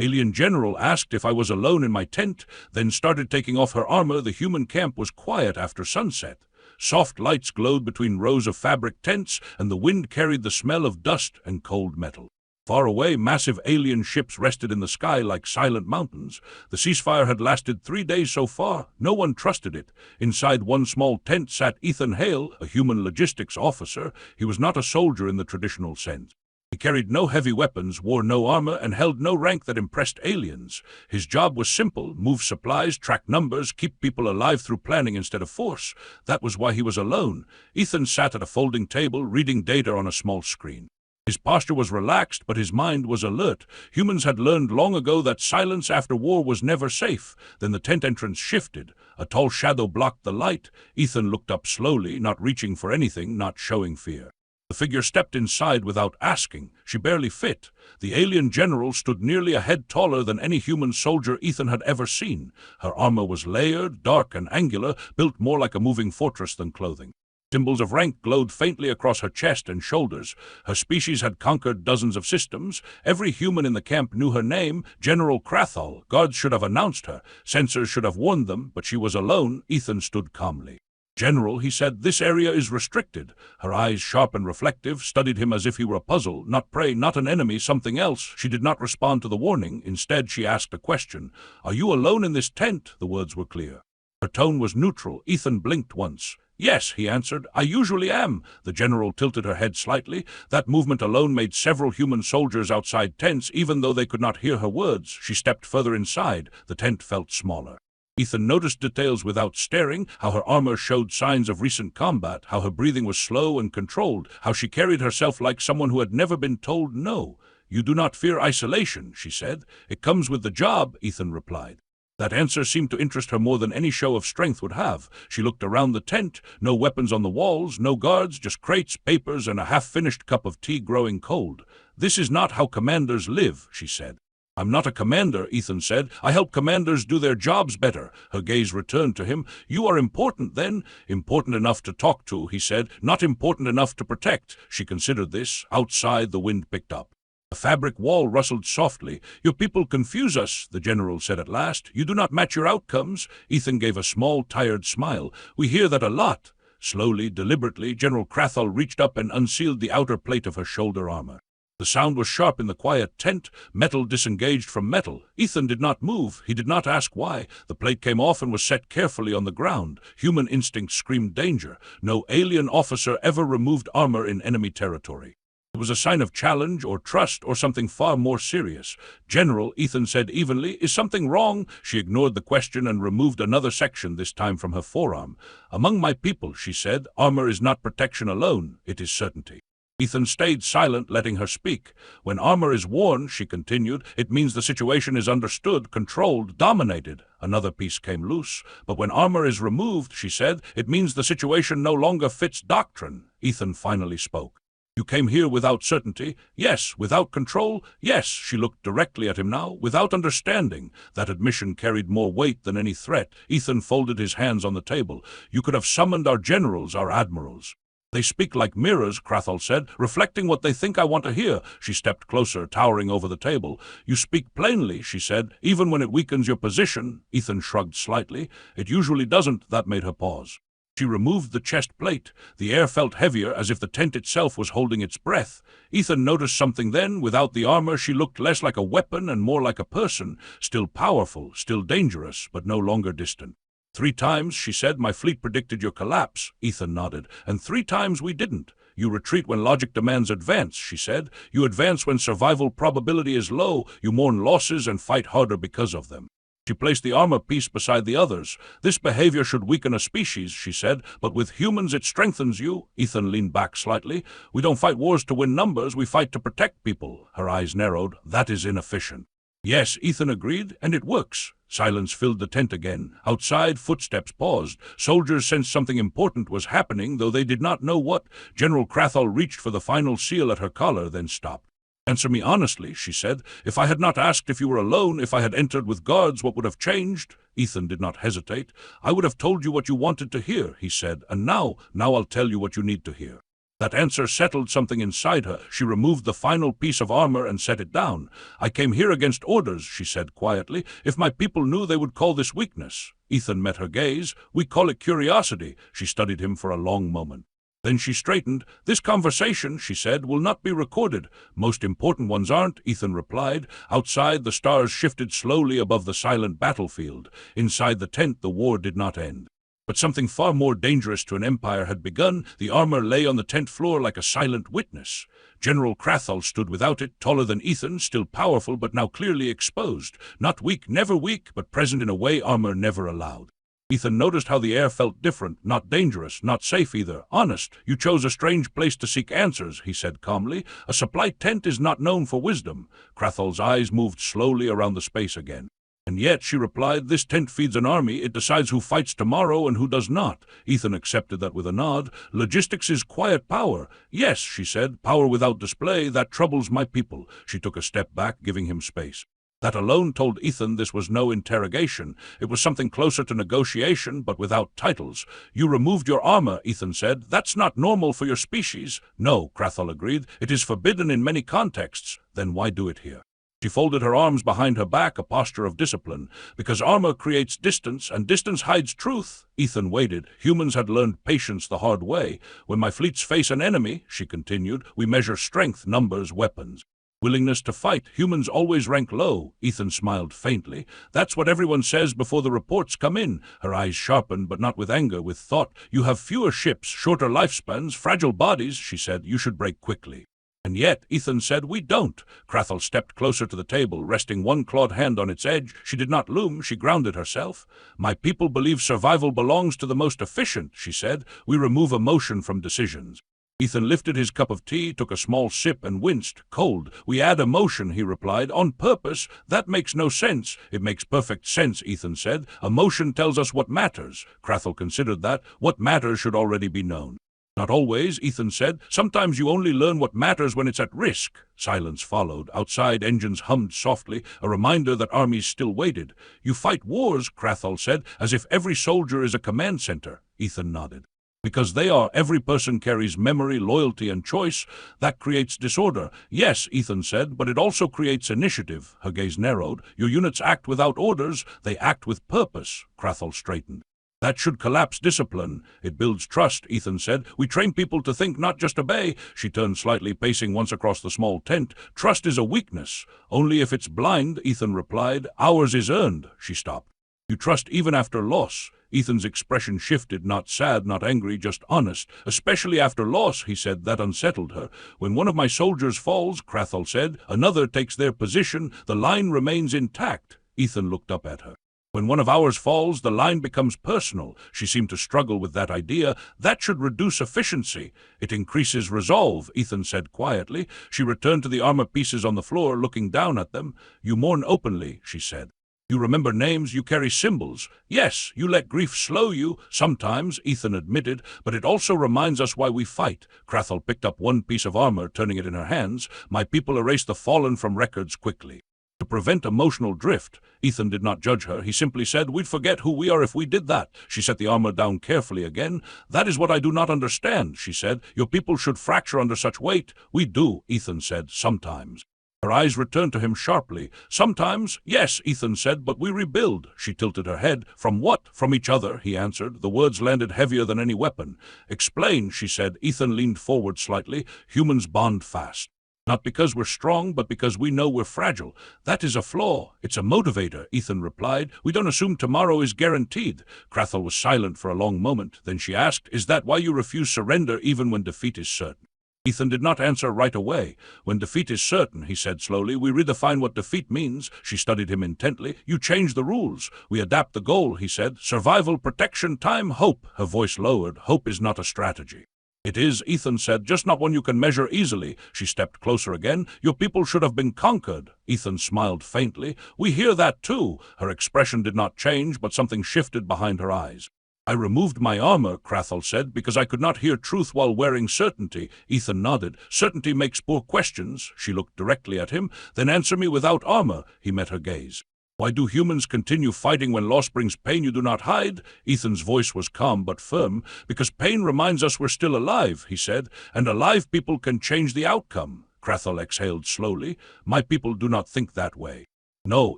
Alien General asked if I was alone in my tent, then started taking off her armor. The human camp was quiet after sunset. Soft lights glowed between rows of fabric tents, and the wind carried the smell of dust and cold metal. Far away, massive alien ships rested in the sky like silent mountains. The ceasefire had lasted 3 days so far. No one trusted it. Inside one small tent sat Ethan Hale, a human logistics officer. He was not a soldier in the traditional sense. He carried no heavy weapons, wore no armor, and held no rank that impressed aliens. His job was simple: move supplies, track numbers, keep people alive through planning instead of force. That was why he was alone. Ethan sat at a folding table, reading data on a small screen. His posture was relaxed, but his mind was alert. Humans had learned long ago that silence after war was never safe. Then the tent entrance shifted. A tall shadow blocked the light. Ethan looked up slowly, not reaching for anything, not showing fear. The figure stepped inside without asking. She barely fit. The alien general stood nearly a head taller than any human soldier Ethan had ever seen. Her armor was layered, dark and angular, built more like a moving fortress than clothing. Symbols of rank glowed faintly across her chest and shoulders. Her species had conquered dozens of systems. Every human in the camp knew her name, General Krathal. Guards should have announced her. Sensors should have warned them, but she was alone. Ethan stood calmly. "General," he said, "this area is restricted." Her eyes, sharp and reflective, studied him as if he were a puzzle, not prey, not an enemy, something else. She did not respond to the warning. Instead, she asked a question. "Are you alone in this tent?" The words were clear. Her tone was neutral. Ethan blinked once. "Yes," he answered, "I usually am." The general tilted her head slightly. That movement alone made several human soldiers outside tense, even though they could not hear her words. She stepped further inside. The tent felt smaller. Ethan noticed details without staring: how her armor showed signs of recent combat, how her breathing was slow and controlled, how she carried herself like someone who had never been told no. "You do not fear isolation," she said. "It comes with the job," Ethan replied. That answer seemed to interest her more than any show of strength would have. She looked around the tent. No weapons on the walls, no guards, just crates, papers, and a half-finished cup of tea growing cold. "This is not how commanders live," she said. "I'm not a commander," Ethan said. "I help commanders do their jobs better." Her gaze returned to him. "You are important, then?" "Important enough to talk to," he said. "Not important enough to protect." She considered this. Outside, the wind picked up. The fabric wall rustled softly. "Your people confuse us," the general said at last. "You do not match your outcomes." Ethan gave a small, tired smile. "We hear that a lot." Slowly, deliberately, General Krathal reached up and unsealed the outer plate of her shoulder armor. The sound was sharp in the quiet tent. Metal disengaged from metal. Ethan did not move. He did not ask why. The plate came off and was set carefully on the ground. Human instinct screamed danger. No alien officer ever removed armor in enemy territory. It was a sign of challenge or trust or something far more serious. "General," Ethan said evenly, "is something wrong?" She ignored the question and removed another section, this time from her forearm. "Among my people," she said, "armor is not protection alone. It is certainty." Ethan stayed silent, letting her speak. "When armor is worn," she continued, "it means the situation is understood, controlled, dominated." Another piece came loose. "But when armor is removed," she said, "it means the situation no longer fits doctrine." Ethan finally spoke. "You came here without certainty?" "Yes." "Without control?" "Yes." She looked directly at him now. "Without understanding." That admission carried more weight than any threat. Ethan folded his hands on the table. "You could have summoned our generals, our admirals." "They speak like mirrors," Krathal said, "reflecting what they think I want to hear." She stepped closer, towering over the table. "You speak plainly," she said, "even when it weakens your position." Ethan shrugged slightly. "It usually doesn't." That made her pause. She removed the chest plate. The air felt heavier, as if the tent itself was holding its breath. Ethan noticed something then. Without the armor, she looked less like a weapon and more like a person, still powerful, still dangerous, but no longer distant. "3 times," she said, "my fleet predicted your collapse." Ethan nodded. "And 3 times we didn't." "You retreat when logic demands advance," she said. "You advance when survival probability is low. You mourn losses and fight harder because of them." She placed the armor piece beside the others. "This behavior should weaken a species," she said, "but with humans it strengthens you." Ethan leaned back slightly. "We don't fight wars to win numbers, we fight to protect people." Her eyes narrowed. "That is inefficient." "Yes," Ethan agreed, "and it works." Silence filled the tent again. Outside, footsteps paused. Soldiers sensed something important was happening, though they did not know what. General Krathal reached for the final seal at her collar, then stopped. "Answer me honestly," she said. "If I had not asked if you were alone, if I had entered with guards, what would have changed?" Ethan did not hesitate. "I would have told you what you wanted to hear," he said, "and now I'll tell you what you need to hear." That answer settled something inside her. She removed the final piece of armor and set it down. "I came here against orders," she said quietly. "If my people knew, they would call this weakness." Ethan met her gaze. "We call it curiosity." She studied him for a long moment. Then she straightened. "This conversation," she said, "will not be recorded." "Most important ones aren't," Ethan replied. Outside, the stars shifted slowly above the silent battlefield. Inside the tent, the war did not end. But something far more dangerous to an empire had begun. The armor lay on the tent floor like a silent witness. General Crathall stood without it, taller than Ethan, still powerful but now clearly exposed. Not weak, never weak, but present in a way armor never allowed. Ethan noticed how the air felt different, not dangerous, not safe either, honest. "You chose a strange place to seek answers," he said calmly. "A supply tent is not known for wisdom." Crathall's eyes moved slowly around the space again. "And yet," she replied, "this tent feeds an army. It decides who fights tomorrow and who does not." Ethan accepted that with a nod. "Logistics is quiet power." "Yes," she said, "power without display, that troubles my people." She took a step back, giving him space. That alone told Ethan this was no interrogation. It was something closer to negotiation, but without titles. "You removed your armor," Ethan said. "That's not normal for your species." "No," Crathall agreed. "It is forbidden in many contexts." "Then why do it here?" She folded her arms behind her back, a posture of discipline. "Because armor creates distance, and distance hides truth." Ethan waited. Humans had learned patience the hard way. "When my fleets face an enemy," she continued, "we measure strength, numbers, weapons. Willingness to fight. Humans always rank low." Ethan smiled faintly. "That's what everyone says before the reports come in." Her eyes sharpened, but not with anger, with thought. "You have fewer ships, shorter lifespans, fragile bodies," she said. "You should break quickly." "And yet," Ethan said, "we don't." Crathall stepped closer to the table, resting one clawed hand on its edge. She did not loom, she grounded herself. "My people believe survival belongs to the most efficient," she said. "We remove emotion from decisions." Ethan lifted his cup of tea, took a small sip, and winced. "Cold. We add emotion," he replied. "On purpose. That makes no sense." "It makes perfect sense," Ethan said. "Emotion tells us what matters." Crathall considered that. "What matters should already be known." "Not always," Ethan said. "Sometimes you only learn what matters when it's at risk." Silence followed. Outside, engines hummed softly, a reminder that armies still waited. "You fight wars," Crathall said, "as if every soldier is a command center." Ethan nodded. "Because they are. Every person carries memory, loyalty, and choice. That creates disorder." "Yes," Ethan said, "but it also creates initiative." Her gaze narrowed. "Your units act without orders. They act with purpose." Crathall straightened. "That should collapse discipline." "It builds trust," Ethan said. "We train people to think, not just obey." She turned slightly, pacing once across the small tent. "Trust is a weakness." "Only if it's blind," Ethan replied. "Ours is earned." She stopped. "You trust even after loss." Ethan's expression shifted, not sad, not angry, just honest. "Especially after loss," he said. That unsettled her. "When one of my soldiers falls," Crathall said, "another takes their position. The line remains intact." Ethan looked up at her. "When one of ours falls, the line becomes personal." She seemed to struggle with that idea. "That should reduce efficiency." "It increases resolve," Ethan said quietly. She returned to the armor pieces on the floor, looking down at them. "You mourn openly," she said. "You remember names, you carry symbols." "Yes, you let grief slow you." "Sometimes," Ethan admitted, "but it also reminds us why we fight." Crathall picked up one piece of armor, turning it in her hands. "My people erase the fallen from records quickly. To prevent emotional drift." Ethan did not judge her. He simply said, "We'd forget who we are if we did that." She set the armor down carefully again. "That is what I do not understand," she said. "Your people should fracture under such weight." "We do," Ethan said, "sometimes." Her eyes returned to him sharply. "Sometimes, yes," Ethan said, "but we rebuild." She tilted her head. "From what?" "From each other," he answered. The words landed heavier than any weapon. "Explain," she said. Ethan leaned forward slightly. "Humans bond fast. Not because we're strong, but because we know we're fragile." "That is a flaw." "It's a motivator," Ethan replied. "We don't assume tomorrow is guaranteed." Crathall was silent for a long moment. Then she asked, "Is that why you refuse surrender even when defeat is certain?" Ethan did not answer right away. "When defeat is certain," he said slowly, "we redefine what defeat means." She studied him intently. "You change the rules." "We adapt the goal," he said. "Survival, protection, time, hope." Her voice lowered. "Hope is not a strategy." "It is," Ethan said, "just not one you can measure easily." She stepped closer again. "Your people should have been conquered." Ethan smiled faintly. "We hear that too." Her expression did not change, but something shifted behind her eyes. "I removed my armor," Crathall said, "because I could not hear truth while wearing certainty." Ethan nodded. "Certainty makes poor questions." She looked directly at him. "Then answer me without armor." He met her gaze. Why do humans continue fighting when loss brings pain you do not hide? Ethan's voice was calm but firm. Because pain reminds us we're still alive, he said, and alive people can change the outcome. Krathel exhaled slowly. My people do not think that way. No,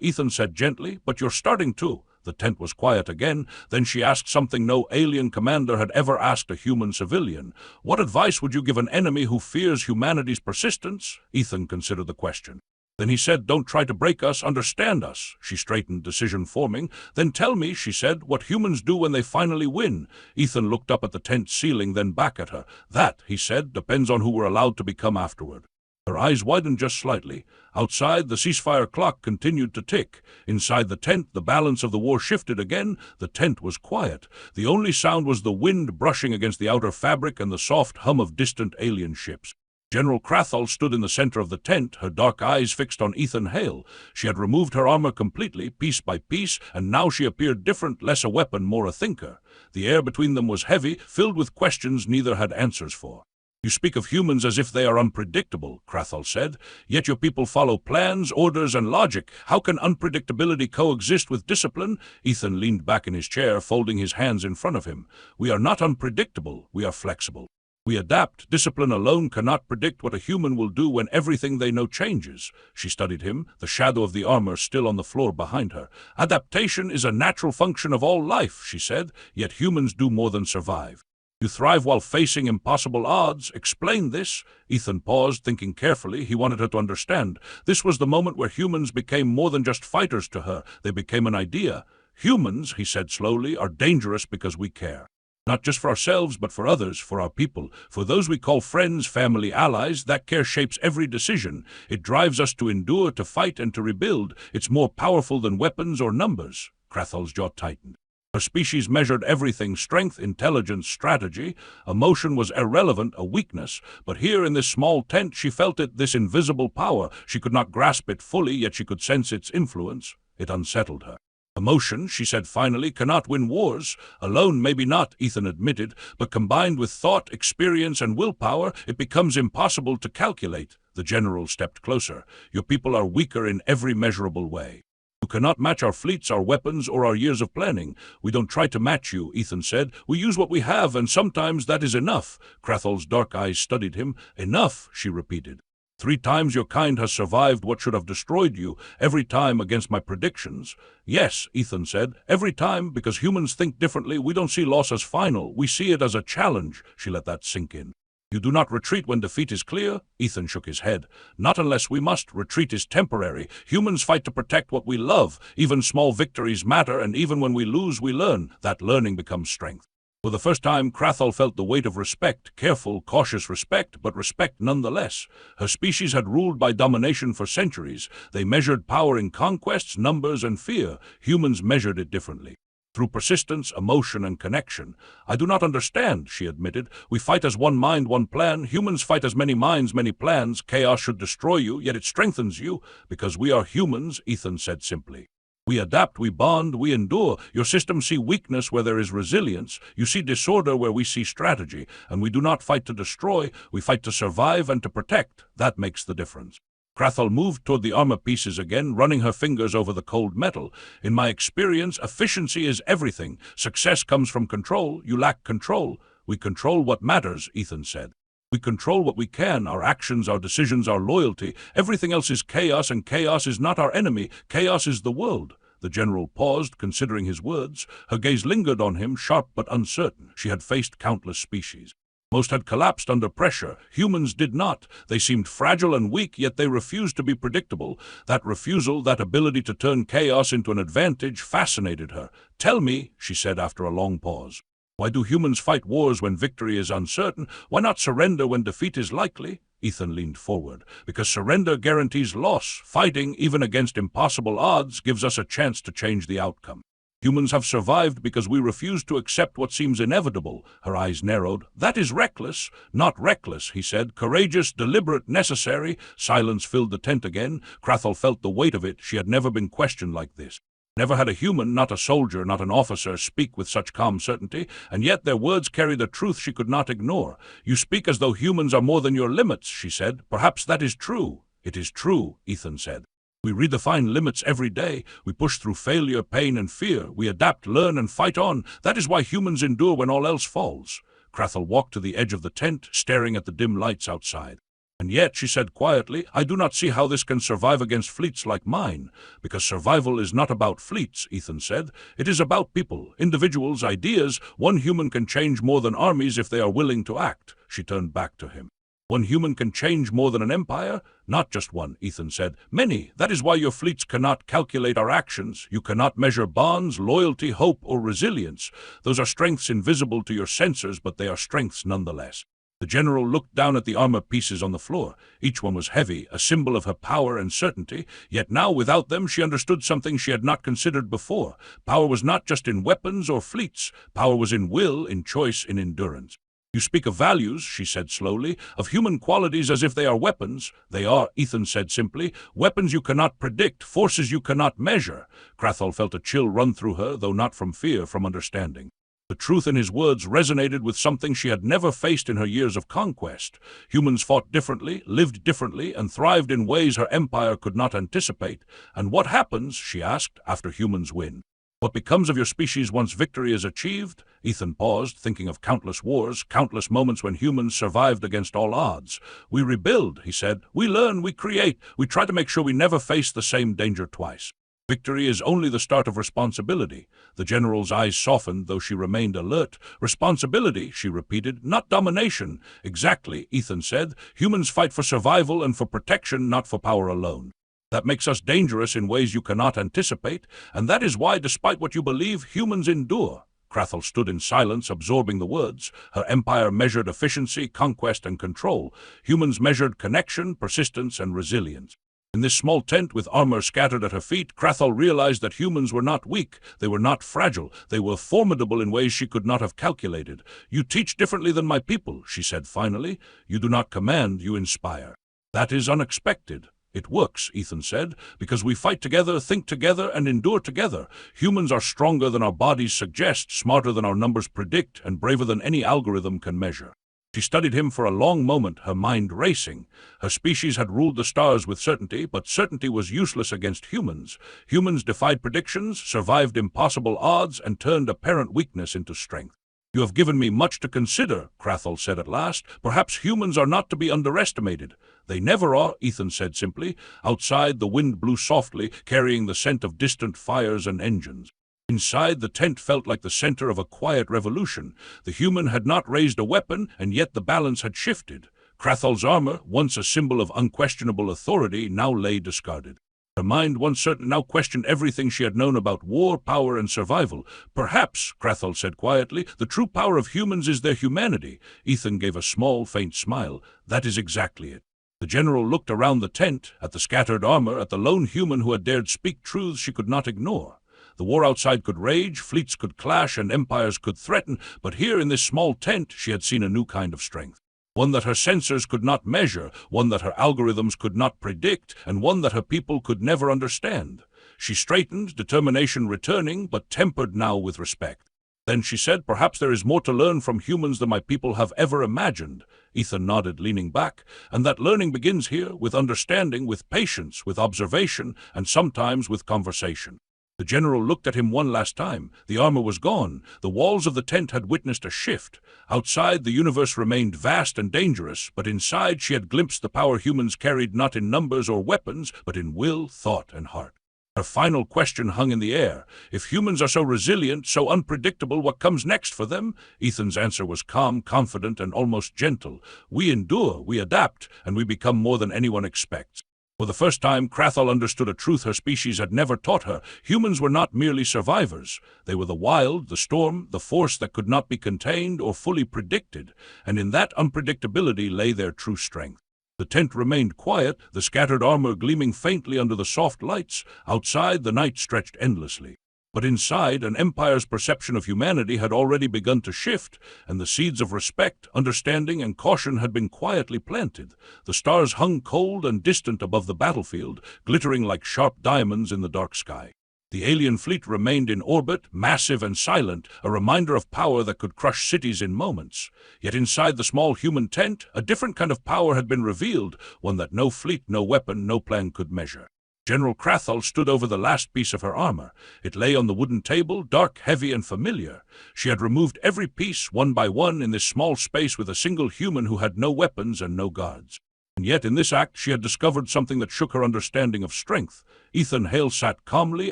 Ethan said gently, but you're starting to. The tent was quiet again. Then she asked something no alien commander had ever asked a human civilian. What advice would you give an enemy who fears humanity's persistence? Ethan considered the question. Then he said, don't try to break us, understand us. She straightened, decision forming. Then tell me, she said, what humans do when they finally win. Ethan looked up at the tent ceiling, then back at her. That, he said, depends on who we're allowed to become afterward. Her eyes widened just slightly. Outside, the ceasefire clock continued to tick. Inside the tent, the balance of the war shifted again. The tent was quiet. The only sound was the wind brushing against the outer fabric and the soft hum of distant alien ships. General Krathel stood in the center of the tent, her dark eyes fixed on Ethan Hale. She had removed her armor completely, piece by piece, and now she appeared different, less a weapon, more a thinker. The air between them was heavy, filled with questions neither had answers for. You speak of humans as if they are unpredictable, Krathel said, yet your people follow plans, orders, and logic. How can unpredictability coexist with discipline? Ethan leaned back in his chair, folding his hands in front of him. We are not unpredictable, we are flexible. We adapt. Discipline alone cannot predict what a human will do when everything they know changes. She studied him, the shadow of the armor still on the floor behind her. Adaptation is a natural function of all life, she said, yet humans do more than survive. You thrive while facing impossible odds. Explain this. Ethan paused, thinking carefully. He wanted her to understand. This was the moment where humans became more than just fighters to her. They became an idea. Humans, he said slowly, are dangerous because we care. Not just for ourselves, but for others, for our people, for those we call friends, family, allies. That care shapes every decision. It drives us to endure, to fight, and to rebuild. It's more powerful than weapons or numbers. Krathel's jaw tightened. Her species measured everything: strength, intelligence, strategy. Emotion was irrelevant, a weakness. But here in this small tent she felt it, this invisible power. She could not grasp it fully, yet she could sense its influence. It unsettled her. Emotion, she said finally, cannot win wars. Alone, maybe not, Ethan admitted, but combined with thought, experience, and willpower, it becomes impossible to calculate. The general stepped closer. Your people are weaker in every measurable way. You cannot match our fleets, our weapons, or our years of planning. We don't try to match you, Ethan said. We use what we have, and sometimes that is enough. Krathel's dark eyes studied him. Enough, she repeated. 3 times your kind has survived what should have destroyed you, every time against my predictions. Yes, Ethan said, every time, because humans think differently. We don't see loss as final. We see it as a challenge. She let that sink in. You do not retreat when defeat is clear? Ethan shook his head. Not unless we must. Retreat is temporary. Humans fight to protect what we love. Even small victories matter, and even when we lose, we learn. That learning becomes strength. For the first time, Krathel felt the weight of respect, careful, cautious respect, but respect nonetheless. Her species had ruled by domination for centuries. They measured power in conquests, numbers, and fear. Humans measured it differently. Through persistence, emotion, and connection. I do not understand, she admitted. We fight as one mind, one plan. Humans fight as many minds, many plans. Chaos should destroy you, yet it strengthens you. Because we are humans, Ethan said simply. We adapt, we bond, we endure. Your systems see weakness where there is resilience. You see disorder where we see strategy. And we do not fight to destroy, we fight to survive and to protect. That makes the difference. Krathel moved toward the armor pieces again, running her fingers over the cold metal. In my experience, efficiency is everything. Success comes from control. You lack control. We control what matters, Ethan said. We control what we can, our actions, our decisions, our loyalty. Everything else is chaos, and chaos is not our enemy. Chaos is the world. The general paused, considering his words. Her gaze lingered on him, sharp but uncertain. She had faced countless species. Most had collapsed under pressure. Humans did not. They seemed fragile and weak, yet they refused to be predictable. That refusal, that ability to turn chaos into an advantage, fascinated her. Tell me, she said after a long pause. Why do humans fight wars when victory is uncertain? Why not surrender when defeat is likely? Ethan leaned forward. Because surrender guarantees loss. Fighting, even against impossible odds, gives us a chance to change the outcome. Humans have survived because we refuse to accept what seems inevitable. Her eyes narrowed. That is reckless. Not reckless, he said. Courageous, deliberate, necessary. Silence filled the tent again. Krathel felt the weight of it. She had never been questioned like this. Never had a human, not a soldier, not an officer, speak with such calm certainty, and yet their words carried a truth she could not ignore. You speak as though humans are more than your limits, she said. Perhaps that is true. It is true, Ethan said. We redefine limits every day. We push through failure, pain, and fear. We adapt, learn, and fight on. That is why humans endure when all else falls. Krathel walked to the edge of the tent, staring at the dim lights outside. And yet, she said quietly, I do not see how this can survive against fleets like mine. Because survival is not about fleets, Ethan said. It is about people, individuals, ideas. One human can change more than armies if they are willing to act. She turned back to him. One human can change more than an empire? Not just one, Ethan said. Many. That is why your fleets cannot calculate our actions. You cannot measure bonds, loyalty, hope, or resilience. Those are strengths invisible to your sensors, but they are strengths nonetheless. The general looked down at the armor pieces on the floor. Each one was heavy, a symbol of her power and certainty. Yet now, without them, she understood something she had not considered before. Power was not just in weapons or fleets. Power was in will, in choice, in endurance. You speak of values, she said slowly, of human qualities as if they are weapons. They are, Ethan said simply, weapons you cannot predict, forces you cannot measure. Krathel felt a chill run through her, though not from fear, from understanding. The truth in his words resonated with something she had never faced in her years of conquest. Humans fought differently, lived differently, and thrived in ways her empire could not anticipate. And what happens, she asked, after humans win? What becomes of your species once victory is achieved? Ethan paused, thinking of countless wars, countless moments when humans survived against all odds. We rebuild, he said. We learn, we create. We try to make sure we never face the same danger twice. Victory is only the start of responsibility. The general's eyes softened, though she remained alert. Responsibility, she repeated, not domination. Exactly, Ethan said. Humans fight for survival and for protection, not for power alone. That makes us dangerous in ways you cannot anticipate, and that is why, despite what you believe, humans endure. Krathel stood in silence, absorbing the words. Her empire measured efficiency, conquest, and control. Humans measured connection, persistence, and resilience. In this small tent with armor scattered at her feet, Krathel realized that humans were not weak, they were not fragile, they were formidable in ways she could not have calculated. You teach differently than my people, she said finally. You do not command, you inspire. That is unexpected. It works, Ethan said, because we fight together, think together, and endure together. Humans are stronger than our bodies suggest, smarter than our numbers predict, and braver than any algorithm can measure. She studied him for a long moment, her mind racing. Her species had ruled the stars with certainty, but certainty was useless against humans. Humans defied predictions, survived impossible odds, and turned apparent weakness into strength. You have given me much to consider, Krathel said at last. Perhaps humans are not to be underestimated. They never are, Ethan said simply. Outside, the wind blew softly, carrying the scent of distant fires and engines. Inside, the tent felt like the center of a quiet revolution. The human had not raised a weapon, and yet the balance had shifted. Krathel's armor, once a symbol of unquestionable authority, now lay discarded. Her mind, once certain, now questioned everything she had known about war, power, and survival. Perhaps, Krathel said quietly, the true power of humans is their humanity. Ethan gave a small, faint smile. That is exactly it. The general looked around the tent, at the scattered armor, at the lone human who had dared speak truths she could not ignore. The war outside could rage, fleets could clash, and empires could threaten, but here in this small tent she had seen a new kind of strength. One that her sensors could not measure, one that her algorithms could not predict, and one that her people could never understand. She straightened, determination returning, but tempered now with respect. Then she said, perhaps there is more to learn from humans than my people have ever imagined. Ethan nodded, leaning back, and that learning begins here, with understanding, with patience, with observation, and sometimes with conversation. The general looked at him one last time. The armor was gone. The walls of the tent had witnessed a shift. Outside, the universe remained vast and dangerous, but inside she had glimpsed the power humans carried not in numbers or weapons, but in will, thought, and heart. Her final question hung in the air. If humans are so resilient, so unpredictable, what comes next for them? Ethan's answer was calm, confident, and almost gentle. We endure, we adapt, and we become more than anyone expects. For the first time, Krathel understood a truth her species had never taught her. Humans were not merely survivors. They were the wild, the storm, the force that could not be contained or fully predicted, and in that unpredictability lay their true strength. The tent remained quiet, the scattered armor gleaming faintly under the soft lights. Outside, the night stretched endlessly. But inside, an empire's perception of humanity had already begun to shift, and the seeds of respect, understanding, and caution had been quietly planted. The stars hung cold and distant above the battlefield, glittering like sharp diamonds in the dark sky. The alien fleet remained in orbit, massive and silent, a reminder of power that could crush cities in moments. Yet inside the small human tent, a different kind of power had been revealed, one that no fleet, no weapon, no plan could measure. General Crathall stood over the last piece of her armor. It lay on the wooden table, dark, heavy, and familiar. She had removed every piece, one by one, in this small space with a single human who had no weapons and no guards. And yet in this act she had discovered something that shook her understanding of strength. Ethan Hale sat calmly,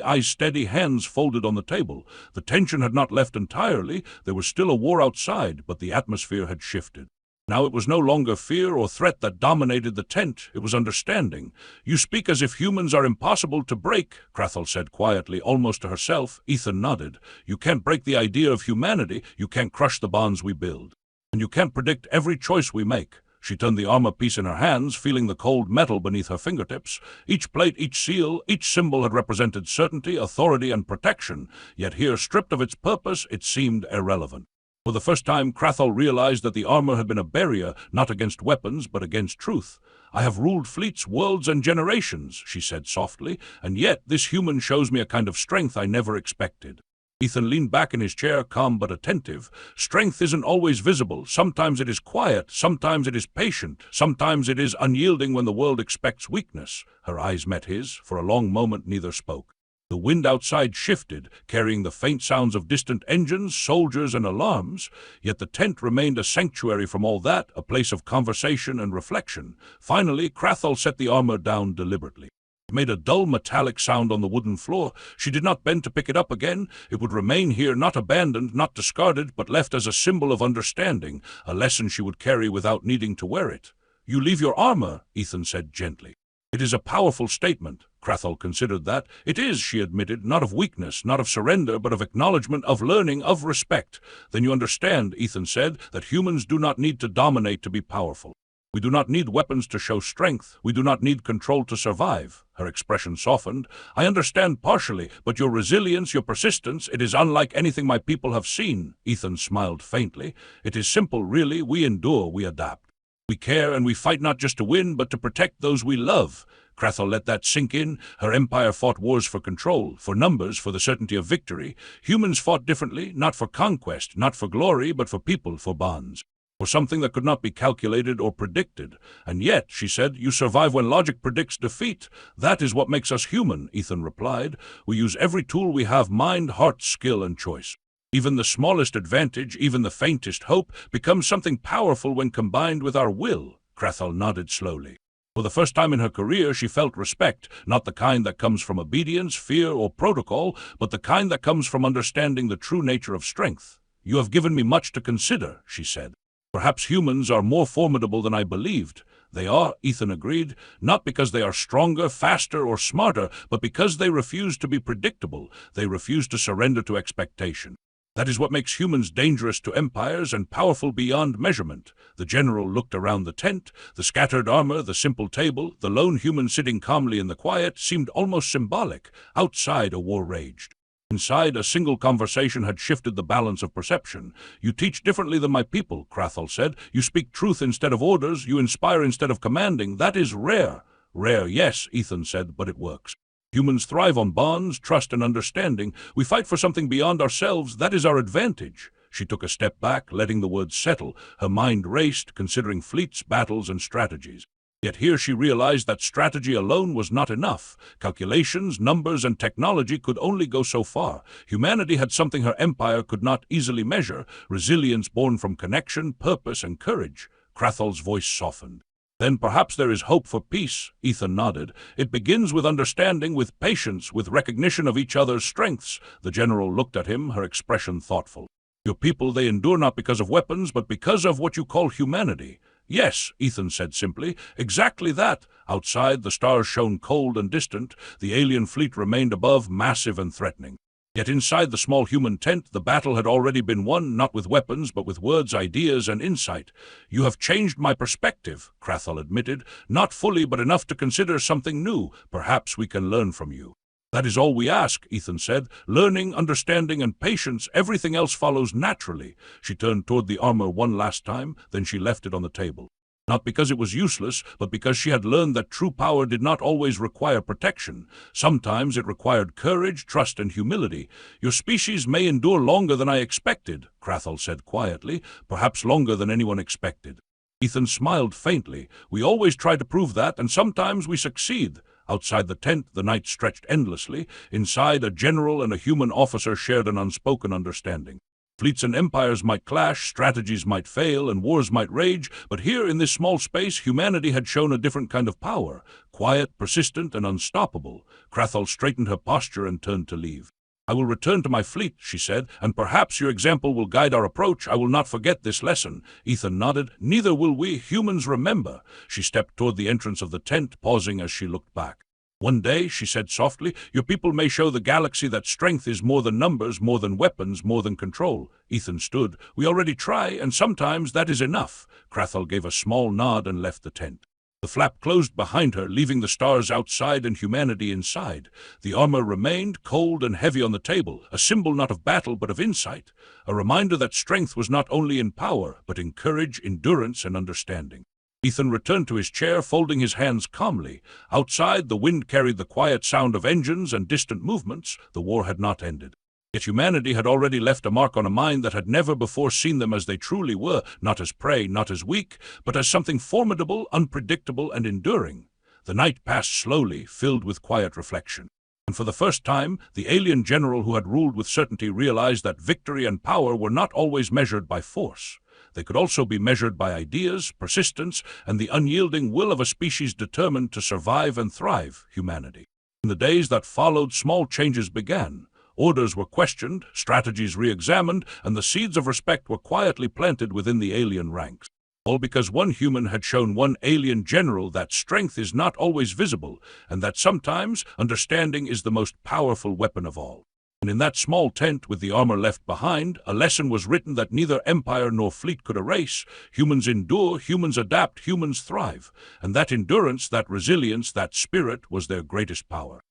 eyes steady, hands folded on the table. The tension had not left entirely. There was still a war outside, but the atmosphere had shifted. Now it was no longer fear or threat that dominated the tent, it was understanding. "You speak as if humans are impossible to break," Crathall said quietly, almost to herself. Ethan nodded. "You can't break the idea of humanity, you can't crush the bonds we build. And you can't predict every choice we make." She turned the armor piece in her hands, feeling the cold metal beneath her fingertips. Each plate, each seal, each symbol had represented certainty, authority, and protection, yet here, stripped of its purpose, it seemed irrelevant. For the first time, Crathall realized that the armor had been a barrier, not against weapons, but against truth. "I have ruled fleets, worlds, and generations," she said softly, "and yet this human shows me a kind of strength I never expected." Ethan leaned back in his chair, calm but attentive. "Strength isn't always visible. Sometimes it is quiet, sometimes it is patient, sometimes it is unyielding when the world expects weakness." Her eyes met his. For a long moment neither spoke. The wind outside shifted, carrying the faint sounds of distant engines, soldiers, and alarms, yet the tent remained a sanctuary from all that, a place of conversation and reflection. Finally, Crathall set the armor down deliberately. It made a dull metallic sound on the wooden floor. She did not bend to pick it up again. It would remain here, not abandoned, not discarded, but left as a symbol of understanding, a lesson she would carry without needing to wear it. "You leave your armor," Ethan said gently. "It is a powerful statement." Crathall considered that. "It is," she admitted, "not of weakness, not of surrender, but of acknowledgement, of learning, of respect." "Then you understand," Ethan said, "that humans do not need to dominate to be powerful. We do not need weapons to show strength. We do not need control to survive." Her expression softened. "I understand partially, but your resilience, your persistence, it is unlike anything my people have seen." Ethan smiled faintly. "It is simple, really. We endure, we adapt. We care and we fight not just to win, but to protect those we love." Crathall let that sink in. Her empire fought wars for control, for numbers, for the certainty of victory. Humans fought differently, not for conquest, not for glory, but for people, for bonds, for something that could not be calculated or predicted. "And yet," she said, "you survive when logic predicts defeat." "That is what makes us human," Ethan replied. "We use every tool we have, mind, heart, skill, and choice. Even the smallest advantage, even the faintest hope, becomes something powerful when combined with our will." Crathall nodded slowly. For the first time in her career, she felt respect, not the kind that comes from obedience, fear, or protocol, but the kind that comes from understanding the true nature of strength. "You have given me much to consider," she said. "Perhaps humans are more formidable than I believed." "They are," Ethan agreed, "not because they are stronger, faster, or smarter, but because they refuse to be predictable. They refuse to surrender to expectation. That is what makes humans dangerous to empires and powerful beyond measurement." The general looked around the tent. The scattered armor, the simple table, the lone human sitting calmly in the quiet seemed almost symbolic. Outside, a war raged. Inside, a single conversation had shifted the balance of perception. "You teach differently than my people," Crathall said. "You speak truth instead of orders. You inspire instead of commanding. That is rare." "Rare, yes," Ethan said, "but it works. Humans thrive on bonds, trust, and understanding. We fight for something beyond ourselves. That is our advantage." She took a step back, letting the words settle. Her mind raced, considering fleets, battles, and strategies. Yet here she realized that strategy alone was not enough. Calculations, numbers, and technology could only go so far. Humanity had something her empire could not easily measure, resilience born from connection, purpose, and courage. Crathall's voice softened. "Then perhaps there is hope for peace," Ethan nodded. "It begins with understanding, with patience, with recognition of each other's strengths." The general looked at him, her expression thoughtful. "Your people, they endure not because of weapons, but because of what you call humanity." "Yes," Ethan said simply, "exactly that." Outside, the stars shone cold and distant. The alien fleet remained above, massive and threatening. Yet inside the small human tent, the battle had already been won, not with weapons, but with words, ideas, and insight. "You have changed my perspective," Crathall admitted. "Not fully, but enough to consider something new. Perhaps we can learn from you." "That is all we ask," Ethan said. "Learning, understanding, and patience. Everything else follows naturally." She turned toward the armor one last time, then she left it on the table. Not because it was useless, but because she had learned that true power did not always require protection. Sometimes it required courage, trust, and humility. "Your species may endure longer than I expected," Crathall said quietly, "perhaps longer than anyone expected." Ethan smiled faintly. "We always try to prove that, and sometimes we succeed." Outside the tent, the night stretched endlessly. Inside, a general and a human officer shared an unspoken understanding. Fleets and empires might clash, strategies might fail, and wars might rage, but here in this small space, humanity had shown a different kind of power, quiet, persistent, and unstoppable. Crathal straightened her posture and turned to leave. "I will return to my fleet," she said, "and perhaps your example will guide our approach. I will not forget this lesson." Ethan nodded. "Neither will we. Humans remember." She stepped toward the entrance of the tent, pausing as she looked back. "One day," she said softly, "your people may show the galaxy that strength is more than numbers, more than weapons, more than control." Ethan stood. "We already try, and sometimes that is enough." Crathal gave a small nod and left the tent. The flap closed behind her, leaving the stars outside and humanity inside. The armor remained, cold and heavy on the table, a symbol not of battle but of insight, a reminder that strength was not only in power, but in courage, endurance, and understanding. Ethan returned to his chair, folding his hands calmly. Outside, the wind carried the quiet sound of engines and distant movements. The war had not ended. Yet humanity had already left a mark on a mind that had never before seen them as they truly were, not as prey, not as weak, but as something formidable, unpredictable, and enduring. The night passed slowly, filled with quiet reflection. And for the first time, the alien general who had ruled with certainty realized that victory and power were not always measured by force. They could also be measured by ideas, persistence, and the unyielding will of a species determined to survive and thrive, humanity. In the days that followed, small changes began. Orders were questioned, strategies re-examined, and the seeds of respect were quietly planted within the alien ranks. All because one human had shown one alien general that strength is not always visible, and that sometimes understanding is the most powerful weapon of all. And in that small tent, with the armor left behind, a lesson was written that neither empire nor fleet could erase. Humans endure, humans adapt, humans thrive. And that endurance, that resilience, that spirit was their greatest power.